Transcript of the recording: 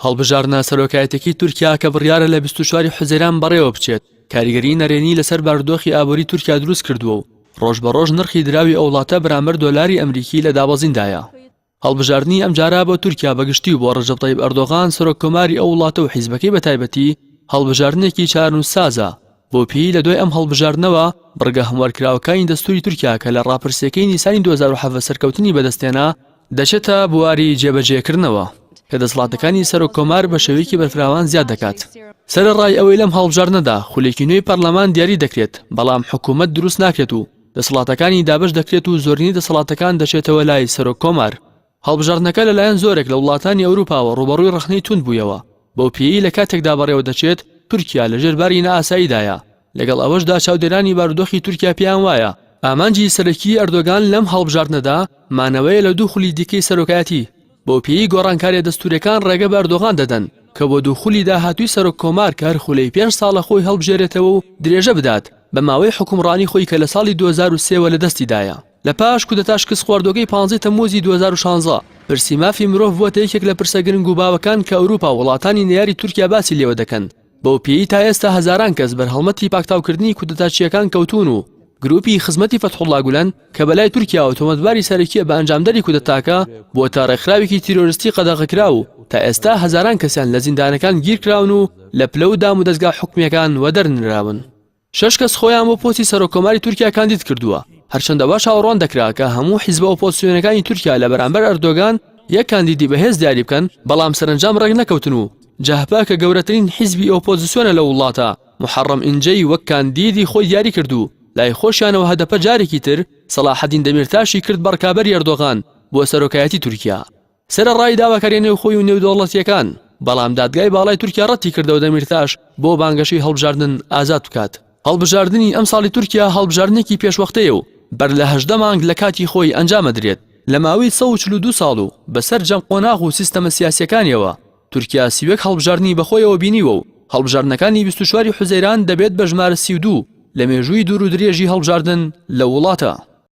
هەڵبژارنە سەرۆکایەتێکی تورکیا کە بڕیارە لە 24 حوزەیران بەڕێوە بچێت کاریگەری نەرێنی لەسەر بارودۆخی ئابووری تورکیا دروست کردووە و ڕۆژ بە ڕۆژ نرخی دراوی ئەو وڵاتە بەرامبەر دۆلاری ئەمریکی لە دابەزیندایە. هەڵبژاردننی ئەم جارە بۆ تورکیا بەگشتی بۆ ڕەجەب طەیب ئەردۆغان سەرۆککۆماری ئەو وڵاتە و حیزبەکەی بەتایبەتی هەڵبژاردنێکی چارەنووسسازە بۆ پێی لە دوای ئەم هەڵبژاردنەوە بڕگە هەموارکراوەکانی دەستوری تورکیا کە لە ڕاپرسیەکەی نیسانی 2007 سەرکەوتنی بەدەستێنا دەچێتە بواری جێبەجێکردنەوە کە دەسەڵاتەکانی سەرۆککۆمار بە شێوەیەکی بەرفراوان زیاد دەکات. سەرەڕای ئەوەی لەم هەڵبژاردنەدا خولێکی نوێی پەرلەمان دیاری دەکرێت بەڵام حکوومەت دروست ناکرێت و دەسەڵاتەکانی دابش دەکرێت و زۆرینەی دەسەڵاتەکان دەچێتەوە لای سەرۆککۆمار. هەڵبژاردنەکە لەلایەن زۆرێک لە وڵاتانی ئەوروپاوە ڕوبەڕووی ڕخنەی تونند بوویەوە بەو پێی لە کاتێکدا بەڕێوە دەچێت تورکیا لە ژێرباری نائاساییدایە. لەگەڵ ئەوەشدا چاودێرانی بارودۆخی تورکیا پێیان وایە ئامانجی سەرەکی ئەردۆگان لەم هەڵبژاردنەدا مانەوەیە لە دوو خولی دیکەی سەرۆکایەتی بۆ پێی گۆڕانکاریە دەستوریەکان ڕێگە بە ئەردۆغان دەدەن کە بۆ دوو خولی داهاتووی سەرۆککۆمار کە هەر خولەی 5 ساڵە خۆی هەڵبژێرێتەوە و درێژە بدات بە ماوەی حکومڕانی خۆی کە لە ساڵی 2003 لە دەستیدایە. لە پاش کودەتا شکست خواردۆگەی 15 تەمووزی 2016 پرسی مافی مرۆڤ بووەتە یەکێک لە پرسە گرنگ و باوەکان کە ئەوروپا وڵاتانی نەیاری تورکیا باسی لێوە دەکەن. بەو پێی تا ئێستا هەزاران کەس بەرهەڵمەتی پاکتاوکردنی کودەتاچیەکان کەوتون و گروپی خزمەتی فتحوڵڵا گولەن کە بەلای تورکیا و تۆمەتباری سەرەکیە بە ئەنجامدەری کودەتاکە بۆ تا ڕێکخراوێکی تیرۆریستی قەدەغەکرا و تا ئێستا هەزاران کەسیان لە زیندانەکان گیرکراون و لە پلە و دام و دەستگا حکومیەکان وەدەرنراون. 6 کەس خۆیان بۆ پۆستی سەرۆککۆماری تورکیا کاندید کردووە. هەرچەندەوە چاوەڕوان دەکرا کە هەموو حیزبە ئۆپۆزیسیۆنەکانی تورکیا لە بەرامبەر ئەردۆگان یەک کاندیدی بەهێز دیاری بکەن بەڵام سەرنجام ڕێک نەکەوتن و جەهپا کە گەورەترین حیزبی ئۆپۆزیسیۆنە لە وڵاتە محەڕەم ئینجەی وەک کاندیدی خۆی دیاری کردو لای خۆشیانەوە هەدەپە جارێکی تر سەلاحەدین دەمیرتاشی کرد بەڕکابەری ئەردۆغان بۆ سەرۆکایەتی تورکیا. سەرەڕای داواکاریانەی خۆی و نێودەوڵەتیەکان بەڵام دادگای باڵای تورکیا ڕەتی کردەوە دەمیرتاش بۆ بانگەشەی هەڵبژاردن ئازاد بکات. هەڵبژاردننی ئەم ساڵی تورکیا هەڵبژاردنێکی پێشوەختەیە و بەر لە 18 مانگ لە کاتی خۆی ئەنجامەدرێت لە ماوەی 142 ساڵ و بەسەر جەم قۆناغ و سیستەمە سیاسیەکانیەوە. تورکیا سیوەک هەڵبژاردننی بەخۆیەوە بینیوە و هەڵبژاردنەکانی 24 حوزەیران دەبێت بە ژمارە 32 لە مێژووی دوور و درێژی هەڵبژاردن لە وڵاتە.